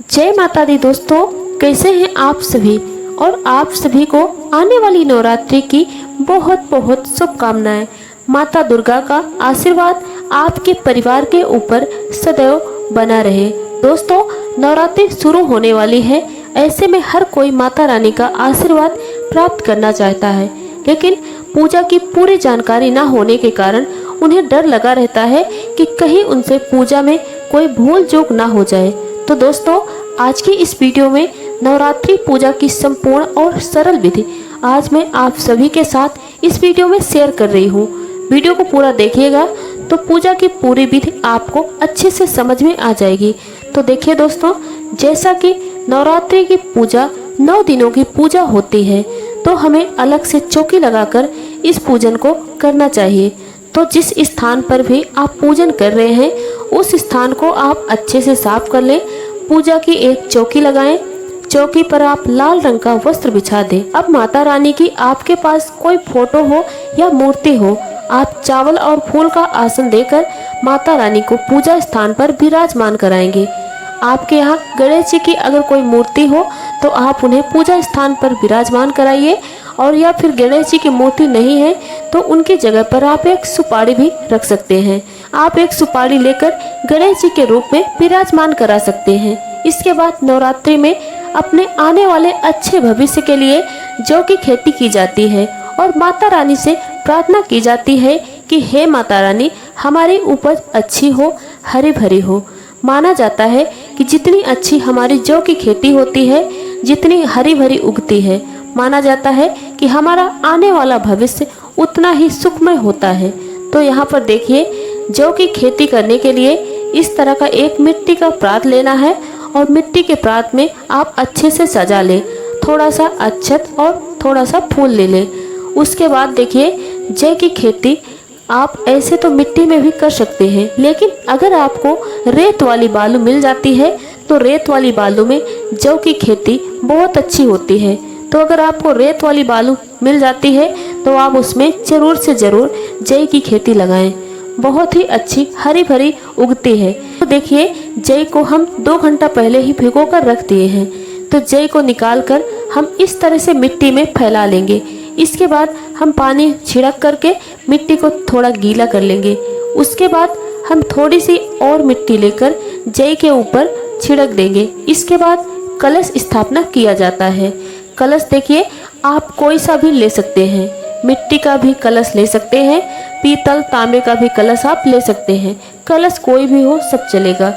जय माता दी दोस्तों, कैसे हैं आप सभी। और आप सभी को आने वाली नवरात्रि की बहुत बहुत शुभकामनाएं। माता दुर्गा का आशीर्वाद आपके परिवार के ऊपर सदैव बना रहे। दोस्तों, नवरात्रि शुरू होने वाली है, ऐसे में हर कोई माता रानी का आशीर्वाद प्राप्त करना चाहता है, लेकिन पूजा की पूरी जानकारी ना होने के कारण उन्हें डर लगा रहता है कि कहीं उनसे पूजा में कोई भूल चूक ना हो जाए। तो दोस्तों, आज की इस वीडियो में नवरात्रि पूजा की संपूर्ण और सरल विधि आज मैं आप सभी के साथ इस वीडियो में शेयर कर रही हूँ। वीडियो को पूरा देखिएगा तो पूजा की पूरी विधि आपको अच्छे से समझ में आ जाएगी। तो देखिए दोस्तों, जैसा कि नवरात्रि की पूजा 9 दिनों की पूजा होती है, तो हमें अलग से चौकी लगाकर इस पूजन को करना चाहिए। तो जिस स्थान पर भी आप पूजन कर रहे हैं, उस स्थान को आप अच्छे से साफ कर लें। पूजा की एक चौकी लगाएं। चौकी पर आप लाल रंग का वस्त्र बिछा दें। अब माता रानी की आपके पास कोई फोटो हो या मूर्ति हो, आप चावल और फूल का आसन देकर माता रानी को पूजा स्थान पर विराजमान कराएंगे। आपके यहाँ गणेश जी की अगर कोई मूर्ति हो तो आप उन्हें पूजा स्थान पर विराजमान कराइए, और या फिर गणेश जी की मूर्ति नहीं है तो उनकी जगह पर आप एक सुपारी भी रख सकते हैं। आप एक सुपारी लेकर गणेश जी के रूप में विराजमान करा सकते हैं। इसके बाद नवरात्रि में अपने आने वाले अच्छे भविष्य के लिए जौ की खेती की जाती है और माता रानी से प्रार्थना की जाती है कि हे माता रानी, हमारी उपज अच्छी हो, हरी भरी हो। माना जाता है कि जितनी अच्छी हमारी जौ की खेती होती है, जितनी हरी भरी उगती है, माना जाता है कि हमारा आने वाला भविष्य उतना ही सुखमय होता है। तो यहाँ पर देखिए, जौ की खेती करने के लिए इस तरह का एक मिट्टी का प्रात लेना है, और मिट्टी के प्रात में आप अच्छे से सजा लें। थोड़ा सा अक्षत और थोड़ा सा फूल ले लें। उसके बाद देखिए, जौ की खेती आप ऐसे तो मिट्टी में भी कर सकते हैं, लेकिन अगर आपको रेत वाली बालू मिल जाती है तो रेत वाली बालू में जौ की खेती बहुत अच्छी होती है। तो अगर आपको रेत वाली बालू मिल जाती है तो आप उसमें ज़रूर से ज़रूर जौ की खेती लगाएं। बहुत ही अच्छी हरी भरी उगती है। तो देखिए, जौ को हम 2 घंटा पहले ही भिगो कर रख दिए हैं। तो जौ को निकाल कर हम इस तरह से मिट्टी में फैला लेंगे। इसके बाद हम पानी छिड़क करके मिट्टी को थोड़ा गीला कर लेंगे। उसके बाद हम थोड़ी सी और मिट्टी लेकर जौ के ऊपर छिड़क देंगे। इसके बाद कलश स्थापना किया जाता है। कलश देखिए, आप कोई सा भी ले सकते हैं। मिट्टी का भी कलश ले सकते हैं, पीतल तांबे का भी कलश आप ले सकते हैं। कलश कोई भी हो, सब चलेगा।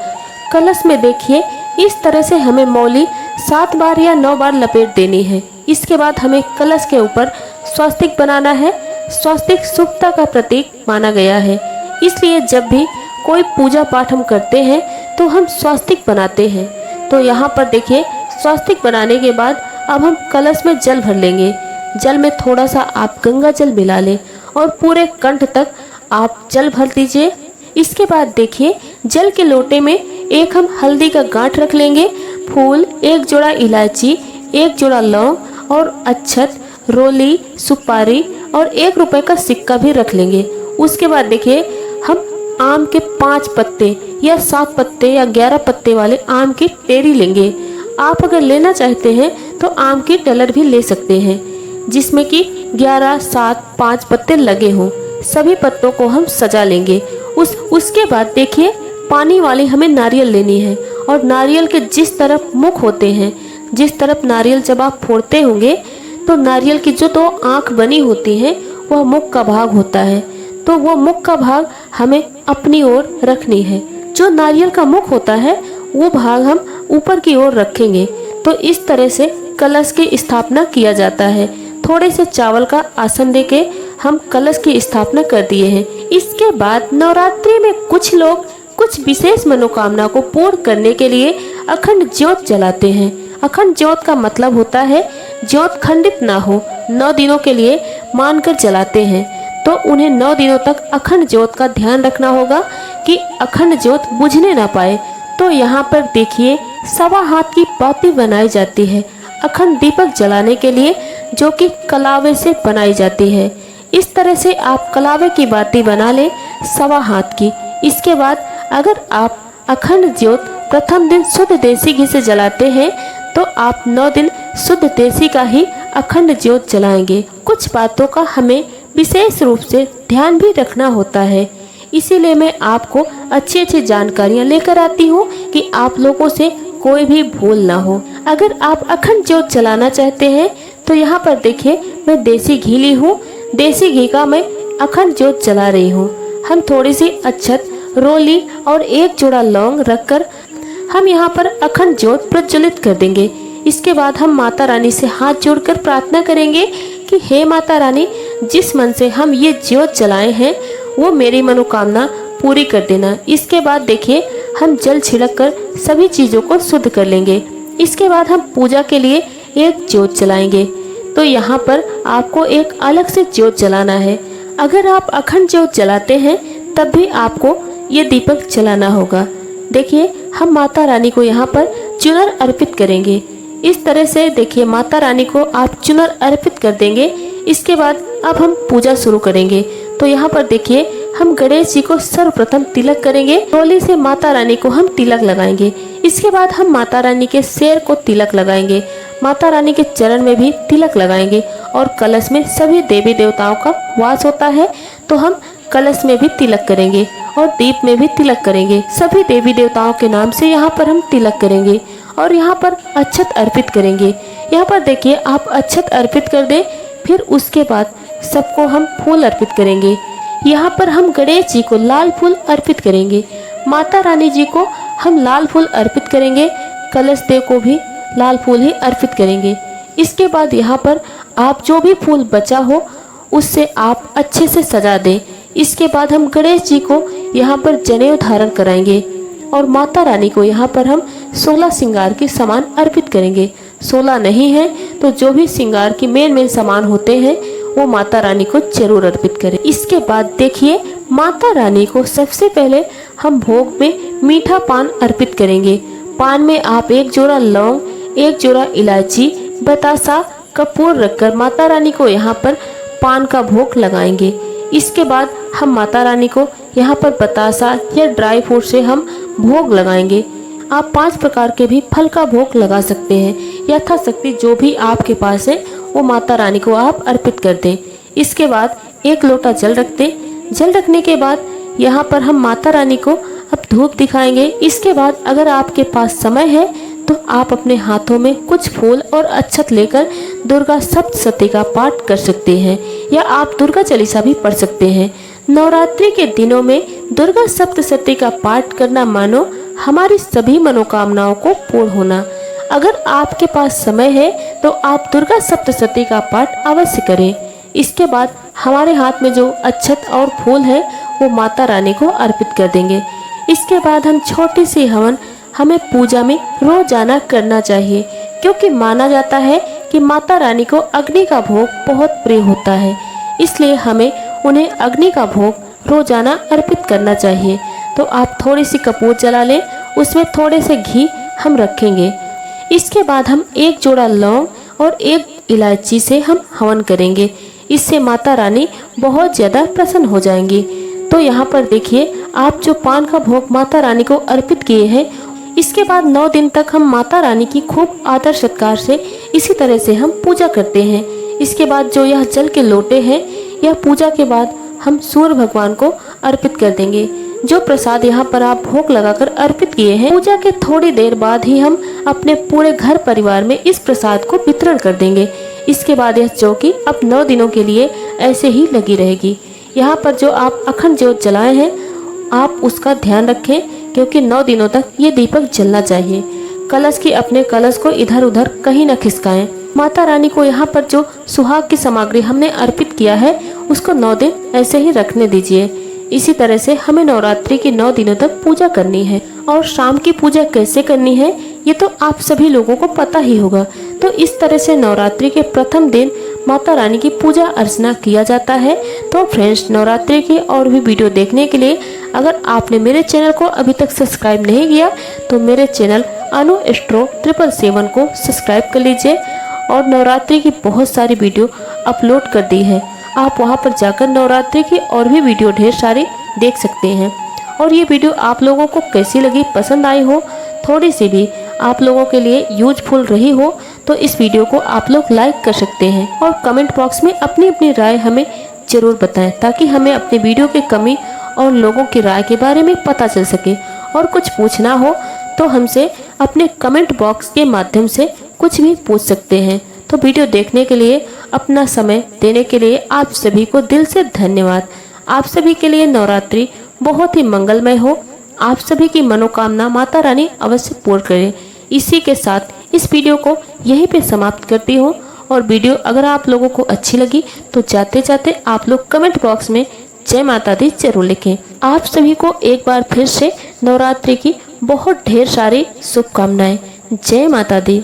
कलश में देखिए, इस तरह से हमें मौली 7 बार या 9 बार लपेट देनी है। इसके बाद हमें कलश के ऊपर स्वास्तिक बनाना है। स्वास्तिक शुभता का प्रतीक माना गया है, इसलिए जब भी कोई पूजा पाठ हम करते हैं तो हम स्वास्तिक बनाते हैं। तो यहाँ पर देखिए, स्वास्तिक बनाने के बाद अब हम कलश में जल भर लेंगे। जल में थोड़ा सा आप गंगा जल मिला लें और पूरे कंठ तक आप जल भर दीजिए। इसके बाद देखिए, जल के लोटे में एक हम हल्दी का गांठ रख लेंगे, फूल, 1 जोड़ा इलायची, 1 जोड़ा लौंग और अक्षत, रोली, सुपारी और 1 रुपए का सिक्का भी रख लेंगे। उसके बाद देखिए, हम आम के 5 पत्ते या 7 पत्ते या 11 पत्ते वाले आम की टेरी लेंगे। आप अगर लेना चाहते हैं तो आम की डलर भी ले सकते हैं, जिसमें कि 11, 7, 5 पत्ते लगे हों। सभी पत्तों को हम सजा लेंगे। उसके बाद देखिए, पानी वाली हमें नारियल लेनी है, और नारियल के जिस तरफ मुख होते हैं, जिस तरफ नारियल जब आप फोड़ते होंगे तो नारियल की जो 2 आँख बनी होती हैं वह मुख का भाग होता है। तो वो मुख का भाग हमें अपनी ओर रखनी है। जो नारियल का मुख होता है वो भाग हम ऊपर की ओर रखेंगे। तो इस तरह से कलश की स्थापना किया जाता है। थोड़े से चावल का आसन देके हम कलश की स्थापना कर दिए हैं। इसके बाद नवरात्रि में कुछ लोग कुछ विशेष मनोकामना को पूर्ण करने के लिए अखंड ज्योत जलाते हैं। अखंड ज्योत का मतलब होता है ज्योत खंडित ना हो, 9 दिनों के लिए मानकर जलाते हैं। तो उन्हें 9 दिनों तक अखंड ज्योत का ध्यान रखना होगा कि अखंड ज्योत बुझने ना पाए। तो यहाँ पर देखिए, 1.25 हाथ की पाती बनाई जाती है अखंड दीपक जलाने के लिए, जो कि कलावे से बनाई जाती है। इस तरह से आप कलावे की बाती बना लें 1.25 हाथ की। इसके बाद अगर आप अखंड ज्योत प्रथम दिन शुद्ध देसी घी से जलाते हैं तो आप 9 दिन शुद्ध देसी का ही अखंड ज्योत जलाएंगे। कुछ बातों का हमें विशेष रूप से ध्यान भी रखना होता है, इसीलिए मैं आपको अच्छी अच्छी जानकारियाँ लेकर आती हूँ कि आप लोगों से कोई भी भूल ना हो। अगर आप अखंड ज्योत जलाना चाहते हैं तो यहाँ पर देखिए मैं देसी घी ली हूँ। देसी घी का मैं अखंड ज्योत जला रही हूँ। हम थोड़ी सी अक्षत, रोली और एक जोड़ा लौंग रखकर हम यहाँ पर अखंड ज्योत प्रज्वलित कर देंगे। इसके बाद हम माता रानी से हाथ जोड़कर प्रार्थना करेंगे कि हे माता रानी, जिस मन से हम ये ज्योत जलाए हैं वो मेरी मनोकामना पूरी कर देना। इसके बाद देखिए हम जल छिड़क कर सभी चीज़ों को शुद्ध कर लेंगे। इसके बाद हम पूजा के लिए एक ज्योत जलाएंगे। तो यहाँ पर आपको एक अलग से ज्योत जलाना है। अगर आप अखंड ज्योत जलाते हैं तब भी आपको ये दीपक जलाना होगा। देखिए हम माता रानी को यहाँ पर चुनर अर्पित करेंगे। इस तरह से देखिए माता रानी को आप चुनर अर्पित कर देंगे। इसके बाद अब हम पूजा शुरू करेंगे। तो यहाँ पर देखिए हम गणेश जी को सर्वप्रथम तिलक करेंगे। रोली से माता रानी को हम तिलक लगाएंगे। इसके बाद हम माता रानी के सिर को तिलक लगाएंगे, माता रानी के चरण में भी तिलक लगाएंगे और कलश में सभी देवी देवताओं का वास होता है तो हम कलश में भी तिलक करेंगे और दीप में भी तिलक करेंगे। सभी देवी देवताओं के नाम से यहाँ पर हम तिलक करेंगे और यहाँ पर अक्षत अर्पित करेंगे। यहाँ पर देखिए आप अक्षत अर्पित कर दें, फिर उसके बाद सबको हम फूल अर्पित करेंगे। यहाँ पर हम गणेश जी को लाल फूल अर्पित करेंगे, माता रानी जी को हम लाल फूल अर्पित करेंगे, कलश देव को भी लाल फूल ही अर्पित करेंगे। इसके बाद यहाँ पर आप जो भी फूल बचा हो उससे आप अच्छे से सजा दें। इसके बाद हम गणेश जी को यहाँ पर जनेऊ धारण कराएंगे और माता रानी को यहाँ पर हम 16 श्रृंगार के सामान अर्पित करेंगे। 16 नहीं है तो जो भी श्रृंगार की मेन सामान होते हैं वो माता रानी को जरूर अर्पित करें। इसके बाद देखिए माता रानी को सबसे पहले हम भोग में मीठा पान अर्पित करेंगे। पान में आप एक जोड़ा लौंग, एक जोड़ा इलायची, बतासा, कपूर रखकर माता रानी को यहाँ पर पान का भोग लगाएंगे। इसके बाद हम माता रानी को यहाँ पर बतासा या ड्राई फ्रूट से हम भोग लगाएंगे। आप 5 प्रकार के भी फल का भोग लगा सकते हैं। यथाशक्ति जो भी आपके पास है वो माता रानी को आप अर्पित कर दें। इसके बाद एक लोटा जल रख दें। जल रखने के बाद यहाँ पर हम माता रानी को अब धूप दिखाएंगे। इसके बाद अगर आपके पास समय है तो आप अपने हाथों में कुछ फूल और अक्षत लेकर दुर्गा सप्तशती का पाठ कर सकते हैं या आप दुर्गा चालीसा भी पढ़ सकते हैं। नवरात्रि के दिनों में दुर्गा सप्तशती का पाठ करना मानो हमारी सभी मनोकामनाओं को पूर्ण होना। अगर आपके पास समय है तो आप दुर्गा सप्तशती का पाठ अवश्य करें। इसके बाद हमारे हाथ में जो अक्षत और फूल है वो माता रानी को अर्पित कर देंगे। इसके बाद हम छोटी सी हवन हमें पूजा में रोजाना करना चाहिए, क्योंकि माना जाता है कि माता रानी को अग्नि का भोग बहुत प्रिय होता है, इसलिए हमें उन्हें अग्नि का भोग रोजाना अर्पित करना चाहिए। तो आप थोड़ी सी कपूर जला लें, उसमें थोड़े से घी हम रखेंगे। इसके बाद हम एक जोड़ा लौंग और एक इलायची से हम हवन करेंगे। इससे माता रानी बहुत ज़्यादा प्रसन्न हो जाएंगी। तो यहाँ पर देखिए आप जो पान का भोग माता रानी को अर्पित किए हैं, इसके बाद 9 दिन तक हम माता रानी की खूब आदर सत्कार से इसी तरह से हम पूजा करते हैं। इसके बाद जो यह जल के लोटे हैं यह पूजा के बाद हम सूर्य भगवान को अर्पित कर देंगे। जो प्रसाद यहाँ पर आप भोग लगाकर अर्पित किए हैं, पूजा के थोड़ी देर बाद ही हम अपने पूरे घर परिवार में इस प्रसाद को वितरण कर देंगे। इसके बाद यह चौकी अब 9 दिनों के लिए ऐसे ही लगी रहेगी। यहाँ पर जो आप अखंड ज्योत जलाए हैं आप उसका ध्यान रखें, क्योंकि 9 दिनों तक ये दीपक जलना चाहिए। कलश की अपने कलश को इधर उधर कहीं न खिसकाएं। माता रानी को यहाँ पर जो सुहाग की सामग्री हमने अर्पित किया है उसको 9 दिन ऐसे ही रखने दीजिए। इसी तरह से हमें नवरात्रि की 9 दिनों तक पूजा करनी है। और शाम की पूजा कैसे करनी है ये तो आप सभी लोगों को पता ही होगा। तो इस तरह से नवरात्रि के प्रथम दिन माता रानी की पूजा अर्चना किया जाता है। तो फ्रेंड्स, नवरात्रि की और भी वीडियो देखने के लिए अगर आपने मेरे चैनल को अभी तक सब्सक्राइब नहीं किया तो मेरे चैनल अनु एस्ट्रो 777 को सब्सक्राइब कर लीजिए। और नवरात्रि की बहुत सारी वीडियो अपलोड कर दी है, आप वहां पर जाकर नवरात्रि की और भी वीडियो ढेर सारी देख सकते हैं। और ये वीडियो आप लोगों को कैसी लगी, पसंद आई हो, थोड़ी सी भी आप लोगों के लिए यूजफुल रही हो तो इस वीडियो को आप लोग लाइक कर सकते हैं और कमेंट बॉक्स में अपनी अपनी राय हमें जरूर बताएं, ताकि हमें अपने वीडियो की कमी और लोगों की राय के बारे में पता चल सके। और कुछ पूछना हो तो हमसे अपने कमेंट बॉक्स के माध्यम से कुछ भी पूछ सकते हैं। तो वीडियो देखने के लिए, अपना समय देने के लिए आप सभी को दिल से धन्यवाद। आप सभी के लिए नवरात्रि बहुत ही मंगलमय हो। आप सभी की मनोकामना माता रानी अवश्य पूर्ण करे। इसी के साथ इस वीडियो को यहीं पे समाप्त करती हूँ। और वीडियो अगर आप लोगों को अच्छी लगी तो जाते जाते आप लोग कमेंट बॉक्स में जय माता दी जरूर लिखें। आप सभी को एक बार फिर से नवरात्रि की बहुत ढेर सारी शुभकामनाएं। जय माता दी।